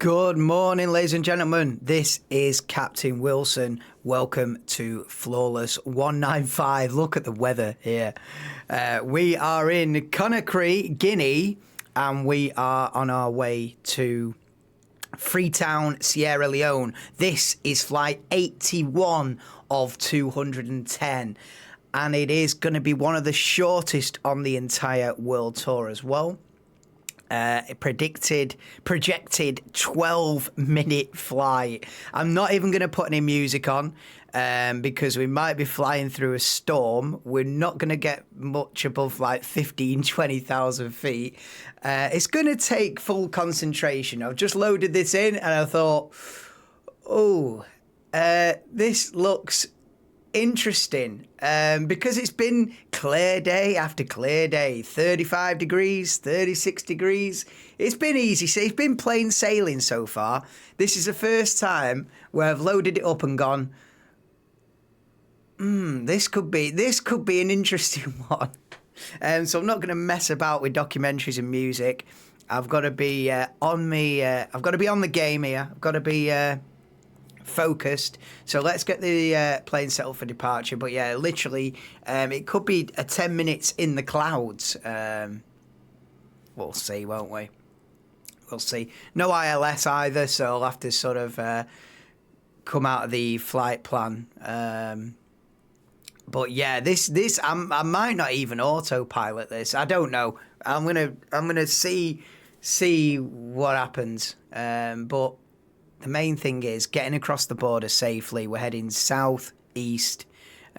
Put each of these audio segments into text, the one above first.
Good morning, ladies and gentlemen. This is Captain Wilson. Welcome to Flawless 195. Look at the weather here. We are in Conakry, Guinea, and we are on our way to Freetown, Sierra Leone. This is flight 81 of 210, and it is going to be one of the shortest on the entire world tour as well. Projected 12-minute flight. I'm not even going to put any music on because we might be flying through a storm. We're not going to get much above like 20,000 feet. It's going to take full concentration. I've just loaded this in and I thought, this looks interesting because it's been clear day after clear day, 35 degrees, 36 degrees. It's been easy. So it's been plain sailing so far. This is the first time where I've loaded it up and gone, this could be an interesting one. So I'm not going to mess about with documentaries and music. I've got to be on the game here. I've got to be focused. So let's get the plane set up for departure. But yeah, literally, it could be a 10 minutes in the clouds. We'll see, won't we? We'll see. No ILS either, so I'll have to sort of come out of the flight plan. But yeah, this I might not even autopilot this. I don't know. I'm gonna see what happens. But the main thing is getting across the border safely. We're heading southeast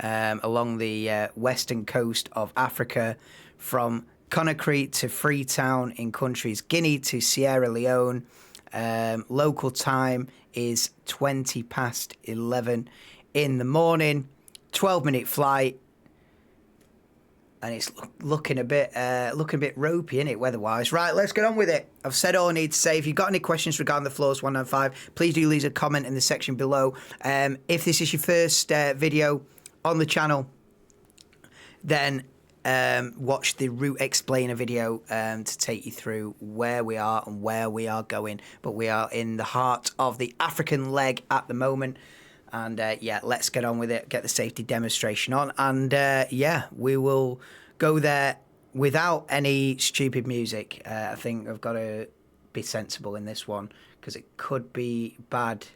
along the western coast of Africa from Conakry to Freetown in countries Guinea to Sierra Leone. Local time is 20 past 11 in the morning. 12-minute flight. And it's looking a bit ropey, isn't it, weather-wise? Right, let's get on with it. I've said all I need to say. If you've got any questions regarding the Flawless 195, please do leave a comment in the section below. If this is your first video on the channel, then watch the Route Explainer video to take you through where we are and where we are going. But we are in the heart of the African leg at the moment. And yeah, let's get on with it, get the safety demonstration on. And yeah, we will go there without any stupid music. I think I've got to be sensible in this one because it could be bad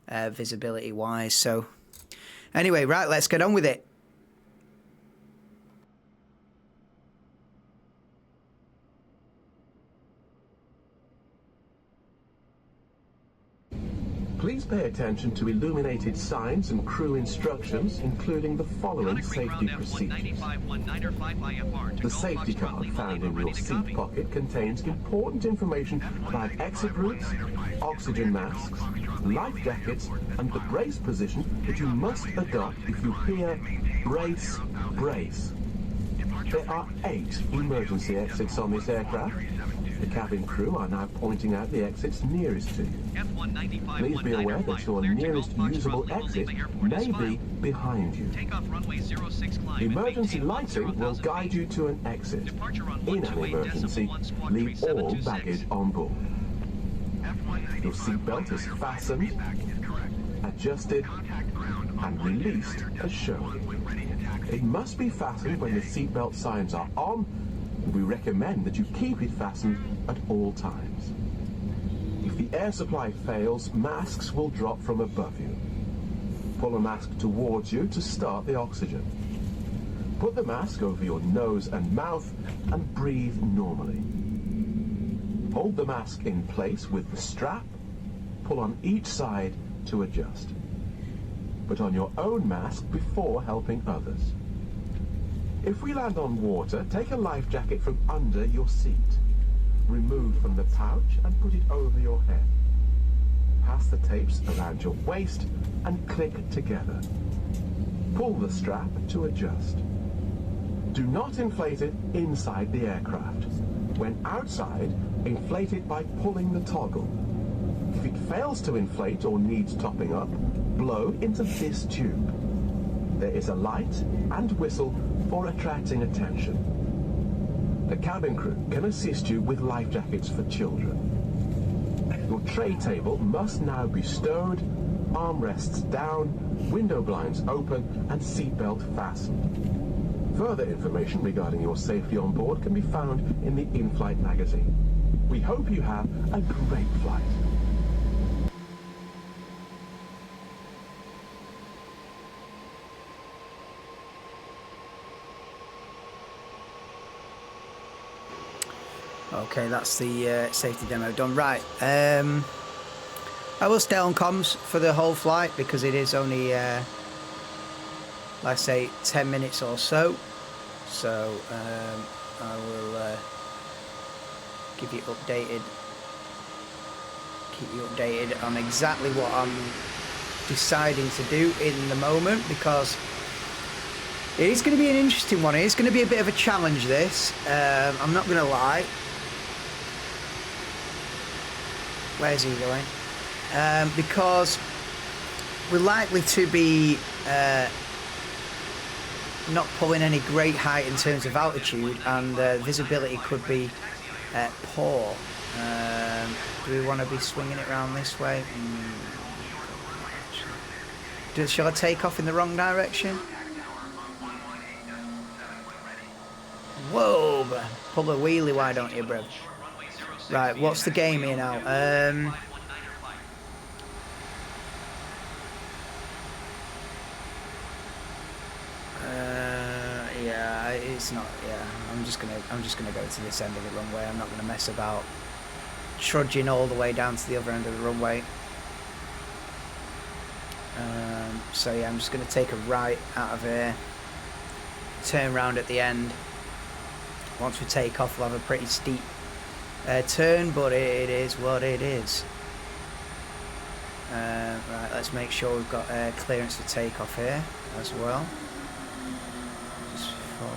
visibility-wise. So anyway, right, let's get on with it. Please pay attention to illuminated signs and crew instructions, including the following safety procedures. The safety card found in your seat pocket contains important information about exit routes, oxygen masks, life jackets, and the brace position that you must adopt if you hear brace, brace. There are 8 emergency exits on this aircraft. The cabin crew are now pointing out the exits nearest to you. Please be aware that your nearest usable exit may be behind you. Emergency lighting will guide you to an exit. In an emergency, leave all baggage on board. Your seatbelt is fastened, adjusted, and released as shown. It must be fastened when the seatbelt signs are on. We recommend that you keep it fastened at all times. If the air supply fails, masks will drop from above you. Pull a mask towards you to start the oxygen. Put the mask over your nose and mouth and breathe normally. Hold the mask in place with the strap. Pull on each side to adjust. Put on your own mask before helping others. If we land on water, take a life jacket from under your seat. Remove from the pouch and put it over your head. Pass the tapes around your waist and click together. Pull the strap to adjust. Do not inflate it inside the aircraft. When outside, inflate it by pulling the toggle. If it fails to inflate or needs topping up, blow into this tube. There is a light and whistle for attracting attention. The cabin crew can assist you with life jackets for children. Your tray table must now be stowed, armrests down, window blinds open, and seatbelt fastened. Further information regarding your safety on board can be found in the in-flight magazine. We hope you have a great flight. Okay, that's the safety demo done. Right, I will stay on comms for the whole flight because it is only, let's say, 10 minutes or so. So I will keep you updated on exactly what I'm deciding to do in the moment, because it is going to be an interesting one. It is going to be a bit of a challenge, this. I'm not going to lie. Where's he going? Because we're likely to be not pulling any great height in terms of altitude, and visibility could be poor. Do we want to be swinging it around this way? Shall I take off in the wrong direction? Whoa! Pull a wheelie, why don't you, bro? Right, what's the game here now? Yeah, it's not. Yeah, I'm just gonna go to this end of the runway. I'm not gonna mess about trudging all the way down to the other end of the runway. So yeah, I'm just gonna take a right out of here, turn round at the end. Once we take off, we'll have a pretty steep turn, but it is what it is. Right, let's make sure we've got clearance for takeoff here as well. Just before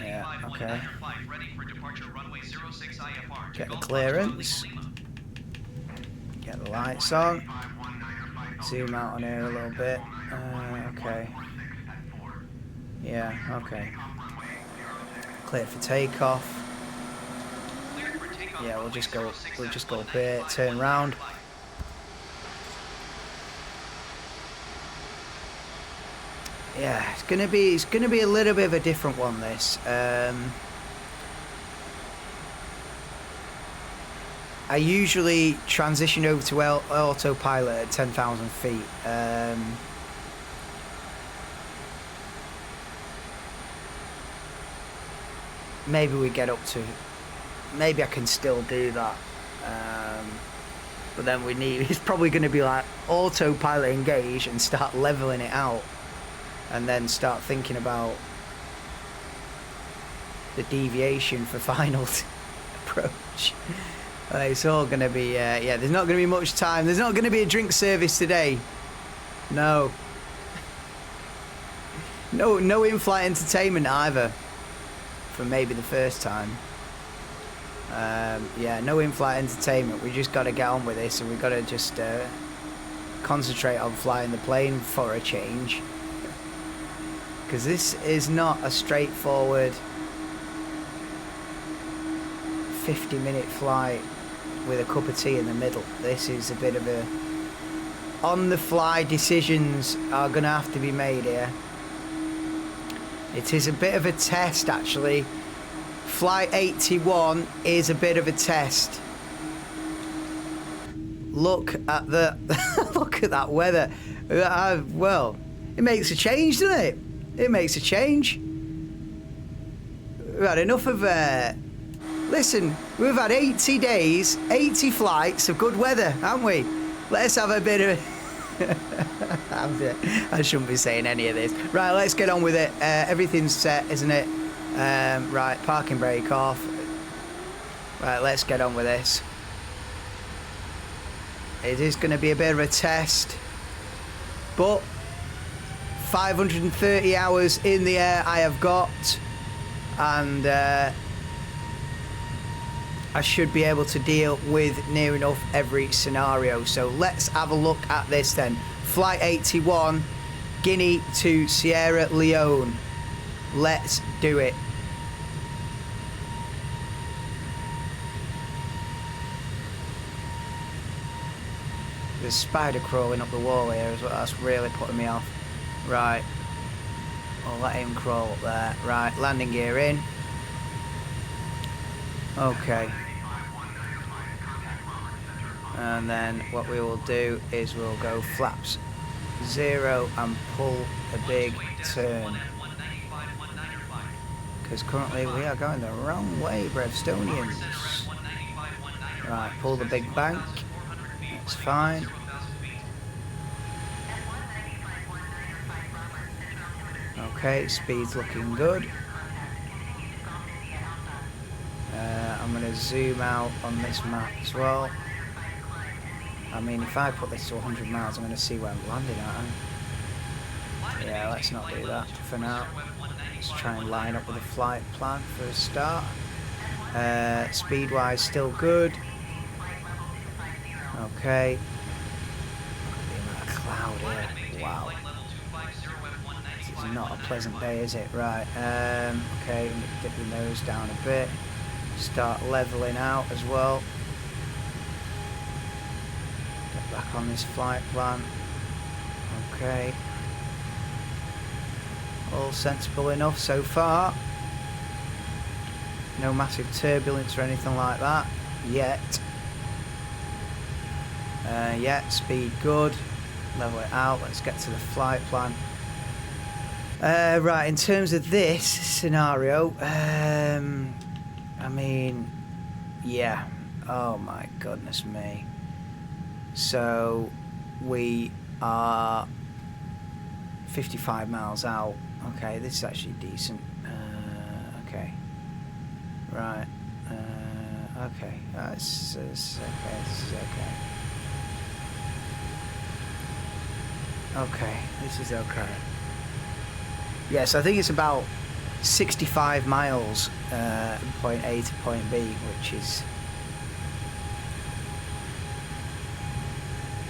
we, yeah, okay. Get the clearance. Get the lights on. Zoom out on here a little bit. Okay. Yeah, okay. Clear for takeoff. Yeah, we'll just go up here, turn round. Yeah, it's gonna be a little bit of a different one, this. I usually transition over to autopilot at 10,000 feet. Maybe we get up to, maybe I can still do that, but then it's probably going to be like autopilot engage and start leveling it out, and then start thinking about the deviation for final approach. It's all going to be, yeah, there's not going to be much time. There's not going to be a drink service today. No. No in-flight entertainment either. For maybe the first time. Yeah, no in-flight entertainment. We just got to get on with this, and we've got to just concentrate on flying the plane for a change. Because this is not a straightforward 50-minute flight with a cup of tea in the middle. This is a bit of a on-the-fly decisions are going to have to be made here. It is a bit of a test, actually. Flight 81 is a bit of a test. Look at the look at that weather. Well, it makes a change, doesn't it? It makes a change. We've had enough of. Listen, we've had 80 days, 80 flights of good weather, haven't we? Let's have a bit of. I shouldn't be saying any of this. Right, let's get on with it. Everything's set, isn't it? Right, parking brake off. Right, let's get on with this. It is going to be a bit of a test, but 530 hours in the air I have got, and I should be able to deal with near enough every scenario. So let's have a look at this then. Flight 81, Guinea to Sierra Leone. Let's do it. There's a spider crawling up the wall here as well. That's really putting me off. Right. I'll let him crawl up there. Right, landing gear in. Okay. And then what we will do is we'll go flaps 0 and pull a big turn. Because currently we are going the wrong way, Brevstonians. Right, pull the big bank. That's fine. Okay, speed's looking good. I'm going to zoom out on this map as well. I mean, if I put this to 100 miles, I'm going to see where I'm landing at. Yeah, let's not do that for now. Let's try and line up with a flight plan for a start. Speed-wise, still good. Okay. Look at the cloud here. Wow. This is not a pleasant day, is it? Right. Okay, dip the nose down a bit. Start leveling out as well. Get back on this flight plan. Okay. All sensible enough so far. No massive turbulence or anything like that yet. Yeah, speed good. Level it out. Let's get to the flight plan. Right, in terms of this scenario, I mean, yeah. Oh my goodness me. So we are 55 miles out. Okay, this is actually decent. Okay. Right. Okay. This is okay. This is okay. Okay, this is okay. Yes, I think it's about 65 miles, point A to point B, which is...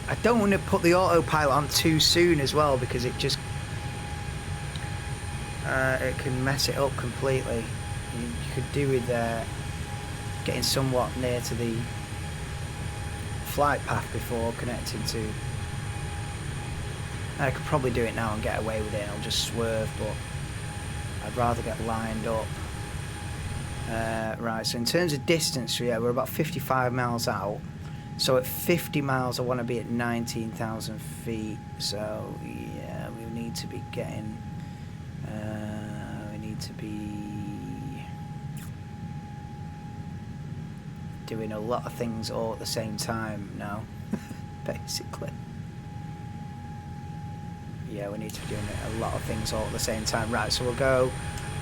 I don't want to put the autopilot on too soon as well, because it just... it can mess it up completely. You could do with getting somewhat near to the flight path before connecting to... I could probably do it now and get away with it, and I'll just swerve, but I'd rather get lined up. Right, so in terms of distance, yeah, we're about 55 miles out. So at 50 miles, I want to be at 19,000 feet. So, yeah, we need to be getting... we need to be doing a lot of things all at the same time now, basically. Yeah, we need to be doing a lot of things all at the same time. Right, so we'll go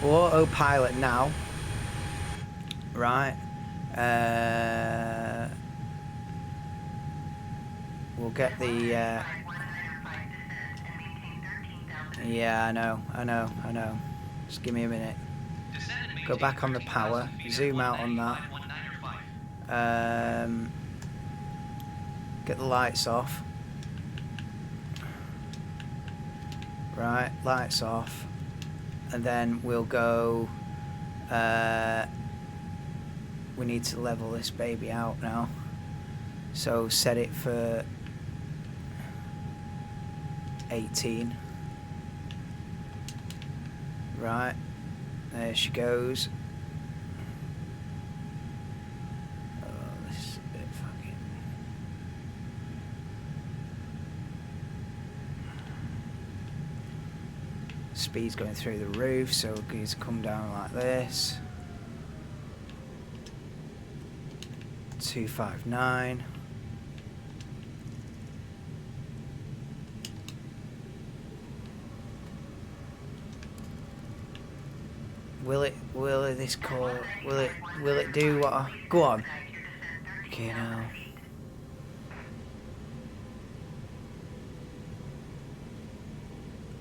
autopilot now. Right. We'll get the... Yeah, I know. Just give me a minute. Go back on the power. Zoom out on that. Get the lights off. Right, lights off, and then we'll go, we need to level this baby out now, so set it for 18, right, there she goes. Oh, this is a bit fucking... Speed's going through the roof, so it needs to come down like this. 259. Will it this call, will it do what I, go on. Okay, now.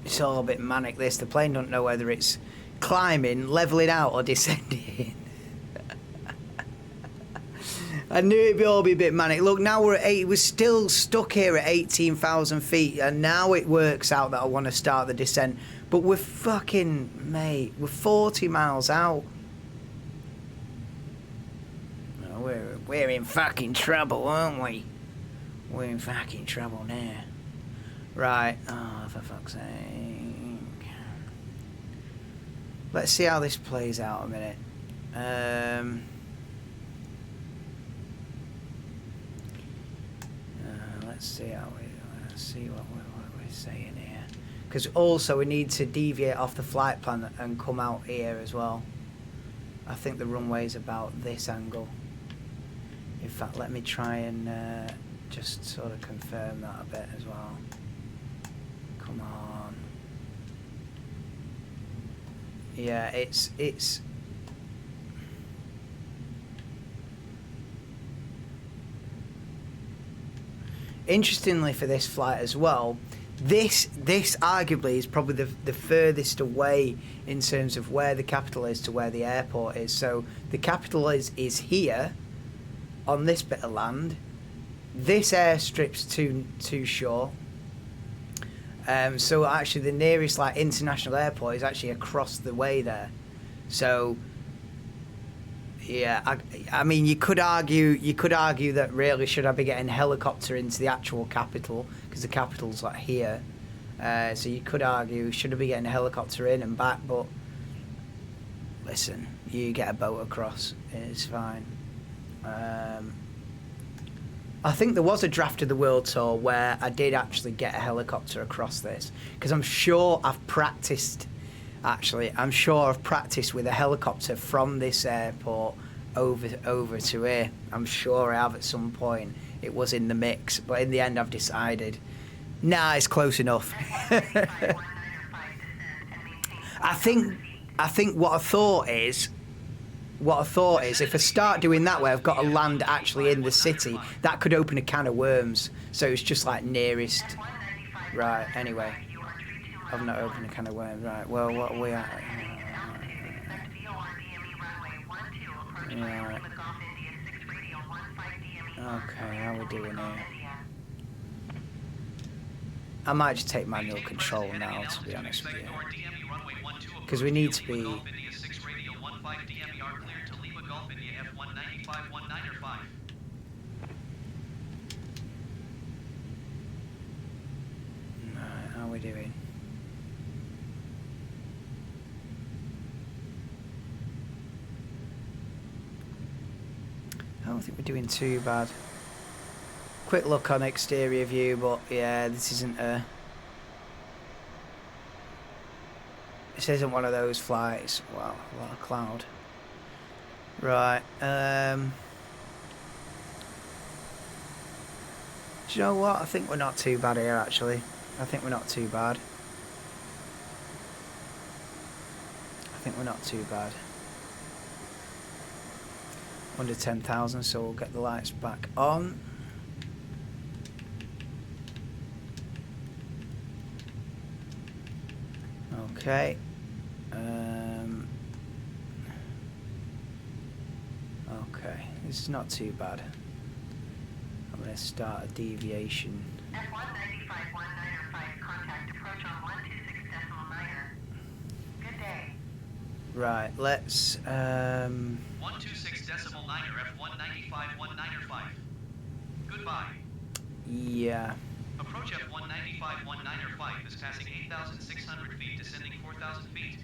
It's all a bit manic, this. The plane don't know whether it's climbing, levelling out, or descending. I knew it'd all be a bit manic. Look, now we're still stuck here at 18,000 feet, and now it works out that I want to start the descent. But we're fucking, mate, we're 40 miles out. Oh, we're in fucking trouble, aren't we? We're in fucking trouble now. Right. Oh, for fuck's sake. Let's see how this plays out a minute. Let's see what we're saying here. Because also we need to deviate off the flight plan and come out here as well. I think the runway's about this angle. In fact, let me try and just sort of confirm that a bit as well. Come on. Yeah, it's interestingly for this flight as well, this arguably is probably the furthest away in terms of where the capital is to where the airport is. So the capital is here on this bit of land. This airstrip's too short. So actually the nearest like international airport is actually across the way there. So yeah, I mean you could argue that really should I be getting helicopter into the actual capital, because the capital's like here. So you could argue should I be getting a helicopter in and back, but listen, you get a boat across, it's fine. I think there was a draft of the World Tour where I did actually get a helicopter across this, because I'm sure I've practiced. Actually, I'm sure I've practiced with a helicopter from this airport over to here. I'm sure I have at some point. It was in the mix, but in the end, I've decided, nah, it's close enough. I think what I thought is if I start doing that way, I've got to land actually in the city. That could open a can of worms. So it's just like nearest. Right, anyway. I've not opened a can of worms. Right, well, what are we at? Right. Okay, how are we doing here? I might just take manual control now, to be honest with you. Because we need to be... Right, how are we doing? I don't think we're doing too bad. Quick look on exterior view, but yeah, this isn't one of those flights. Wow, a lot of cloud. Right. Do you know what? I think we're not too bad here, actually. I think we're not too bad. Under 10,000, so we'll get the lights back on. Okay. Okay, this is not too bad. I'm going to start a deviation. F195-195, contact approach on 126.9er. Good day. Right, let's 126.9er, F195-195. Goodbye. Yeah. Approach F195-195 is passing 8,600 feet, descending 4,000 feet.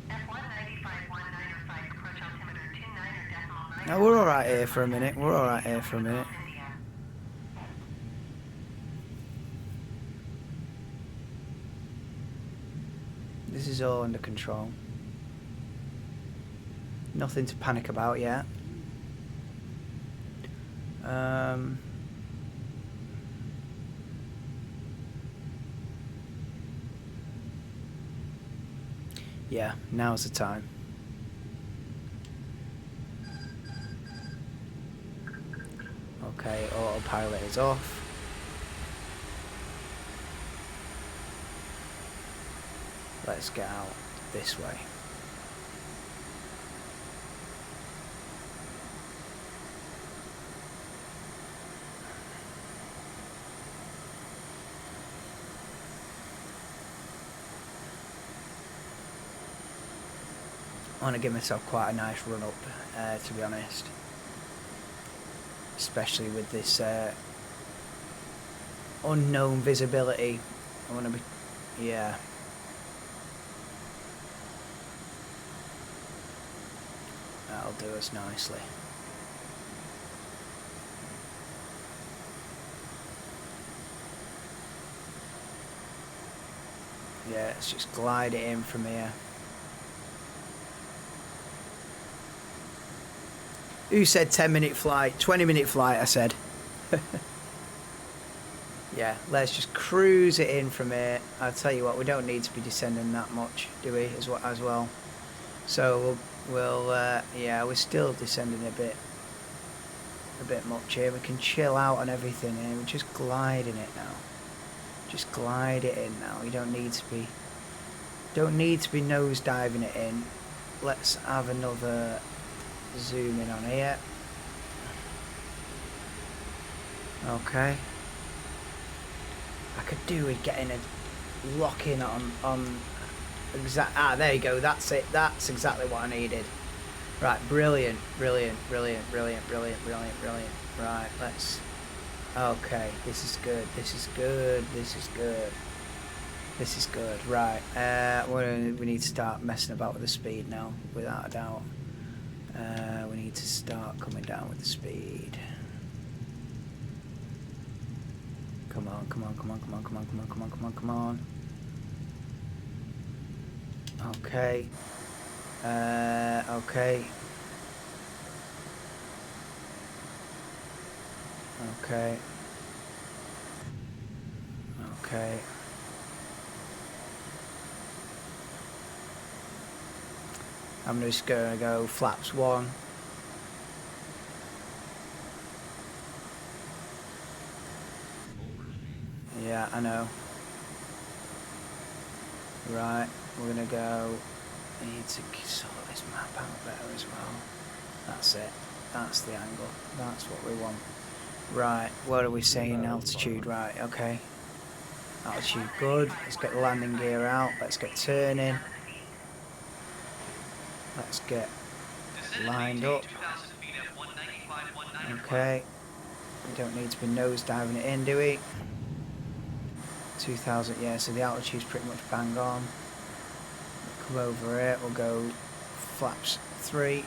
F195-195, approach altimeter 29er.9. No, we're alright here for a minute. This is all under control. Nothing to panic about yet. Yeah, now's the time. Okay, autopilot is off. Let's get out this way. I want to give myself quite a nice run up, to be honest. Especially with this unknown visibility. I want to be, yeah. That'll do us nicely. Yeah, let's just glide it in from here. Who said 10-minute flight? 20-minute flight, I said. Yeah, let's just cruise it in from here. I'll tell you what, we don't need to be descending that much, do we, as well? So yeah, we're still descending a bit much here. We can chill out on everything here. We're just gliding it now. Just glide it in now. You don't need to be nose diving it in. Let's have another zoom in on here. Okay. I could do with getting a lock in on exact. There you go. That's it. That's exactly what I needed. Right. Brilliant. Right. Let's. Okay. This is good. Right. We need to start messing about with the speed now, without a doubt. We need to start coming down with the speed. Come on. Okay. Okay. I'm just gonna go flaps 1. Yeah, I know. Right, we're gonna go. I need to sort this map out better as well. That's it. That's the angle. That's what we want. Right, what are we saying? Altitude, right, okay. Altitude, good. Let's get the landing gear out. Let's get turning. Let's get lined up. Okay. We don't need to be nose diving it in, do we? 2000, yeah, so the altitude's pretty much bang on. We'll come over here, we'll go flaps 3.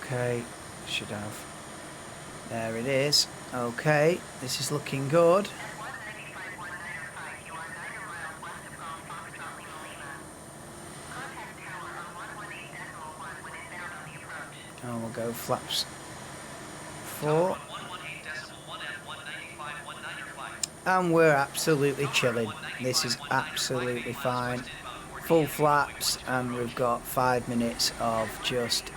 Okay, should have. There it is. Okay, this is looking good. Oh, we'll go flaps 4. And we're absolutely chilling. This is absolutely fine. Full flaps, and we've got 5 minutes of just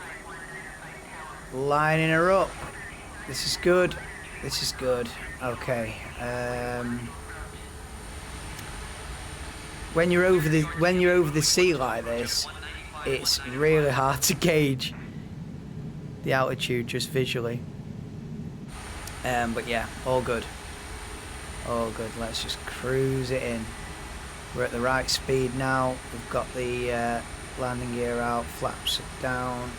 lining her up. This is good. Okay. When you're over the sea like this, it's really hard to gauge the altitude just visually. But yeah, all good. Let's just cruise it in. We're at the right speed now. We've got the landing gear out, flaps down.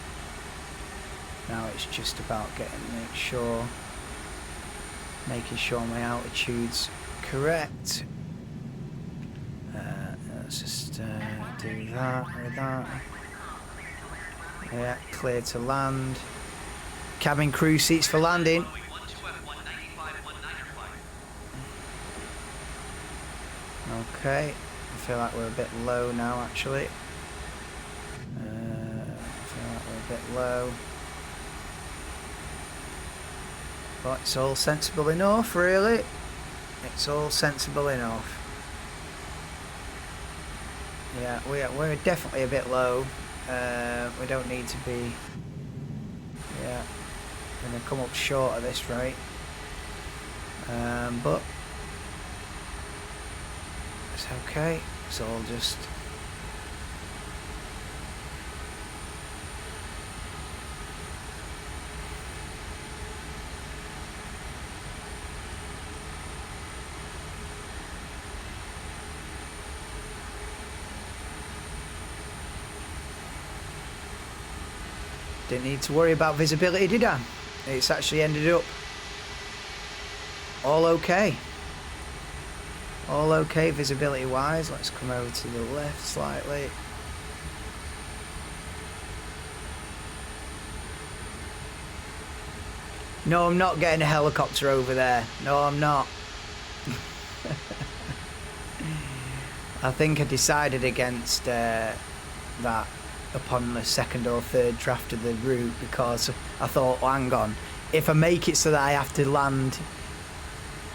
Now it's just about making sure my altitude's correct. Let's just do that with that. Yeah, clear to land. Cabin crew seats for landing. Okay, I feel like we're a bit low now actually. But it's all sensible enough, really. It's all sensible enough. Yeah, we're definitely a bit low. We don't need to be. Yeah, we're gonna come up short of this rate. But it's okay. It's all just. Didn't need to worry about visibility, did I? It's actually ended up all okay. All okay visibility wise. Let's come over to the left slightly. No, I'm not getting a helicopter over there. No, I'm not. I think I decided against that upon the second or third draft of the route, because I thought, oh, hang on, if I make it so that I have to land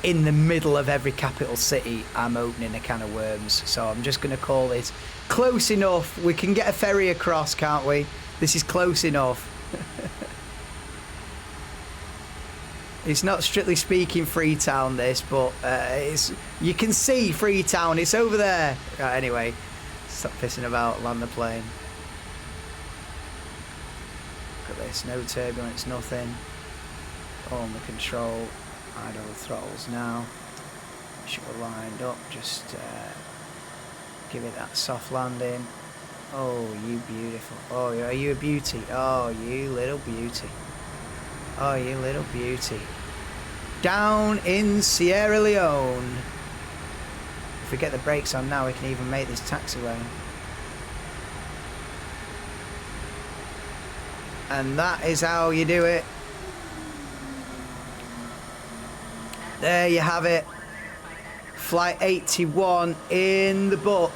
in the middle of every capital city, I'm opening a can of worms. So I'm just going to call it close enough. We can get a ferry across, can't we? This is close enough. It's not strictly speaking Freetown, this, but you can see Freetown. It's over there. Right, anyway, stop pissing about, land the plane. Look at this, no turbulence, nothing. All under control. Idle the throttles now. Should have lined up, just give it that soft landing. Oh, you beautiful. Oh, are you a beauty? Oh, you little beauty. Oh, you little beauty. Down in Sierra Leone. If we get the brakes on now, we can even make this taxiway. And that is how you do it. There you have it. Flight 81 in the book.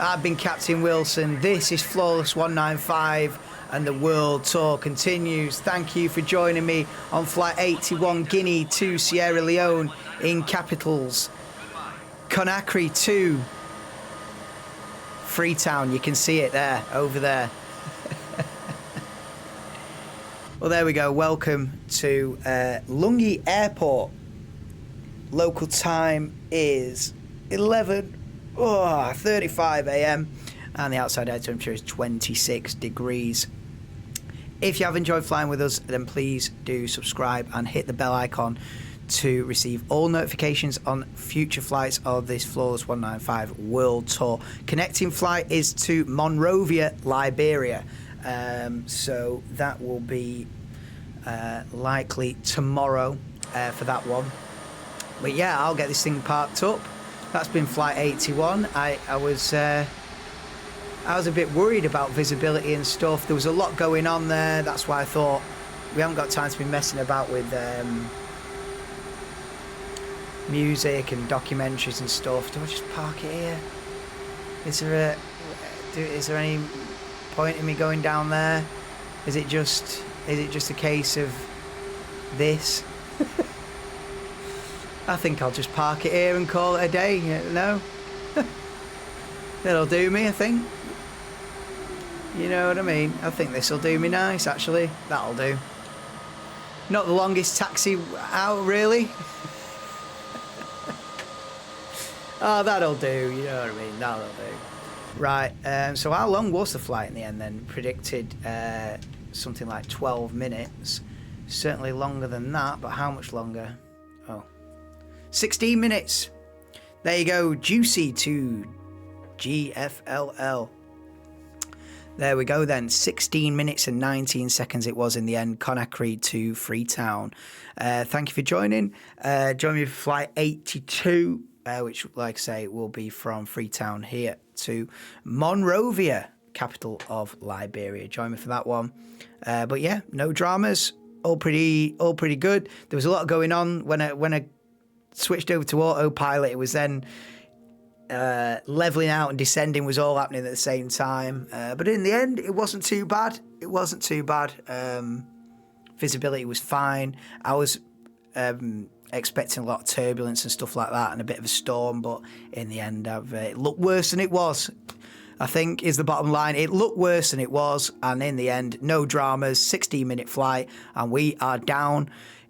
I've been Captain Wilson. This is Flawless 195. And the world tour continues. Thank you for joining me on Flight 81 Guinea to Sierra Leone in capitals. Conakry to Freetown. You can see it there, over there. Well, there we go. Welcome to LEONE Airport. Local time is 11:35 a.m. and the outside air temperature is 26 degrees. If you have enjoyed flying with us, then please do subscribe and hit the bell icon to receive all notifications on future flights of this Flawless 195 World Tour. Connecting flight is to Monrovia, Liberia. So that will be likely tomorrow for that one. But yeah, I'll get this thing parked up. That's been Flight 81. I was a bit worried about visibility and stuff. There was a lot going on there. That's why I thought we haven't got time to be messing about with music and documentaries and stuff. Do I just park it here? Is there any point in me going down there? Is it just a case of this? I think I'll just park it here and call it a day. No? That'll do me, I think. You know what I mean? I think this will do me nice, actually. That'll do. Not the longest taxi out, really. Oh, that'll do. You know what I mean? That'll do. Right. So how long was the flight in the end then? Predicted something like 12 minutes. Certainly longer than that, but how much longer? Oh. 16 minutes. There you go. GUCY to GFLL. There we go then. 16 minutes and 19 seconds it was in the end. Conakry to Freetown. Thank you for joining. Join me for Flight 82, which, like I say, will be from Freetown here to Monrovia, capital of Liberia. Join me for that one. But yeah, no dramas. All pretty good. There was a lot going on when I switched over to autopilot. It was then leveling out and descending was all happening at the same time. But in the end, it wasn't too bad. Visibility was fine. I was expecting a lot of turbulence and stuff like that and a bit of a storm, but in the end, it looked worse than it was, I think, is the bottom line. It looked worse than it was, and in the end, no dramas, 16-minute flight, and we are down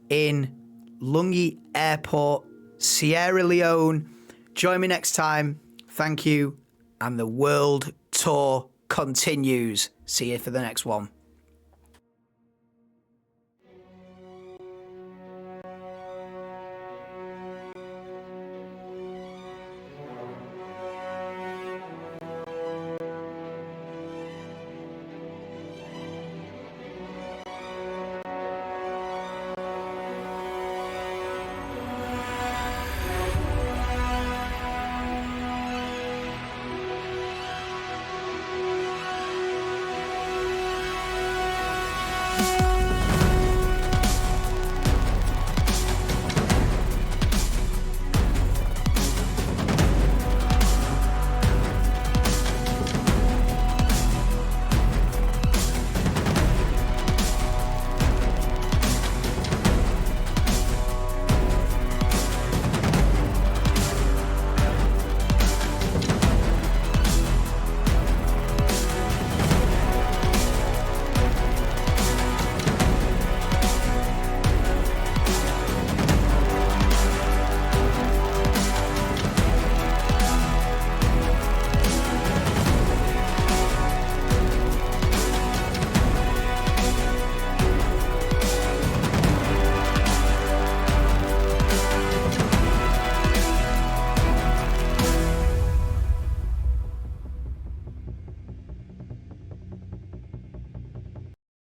in LEONE Airport, Sierra Leone. Join me next time. Thank you, and the world tour continues. See you for the next one.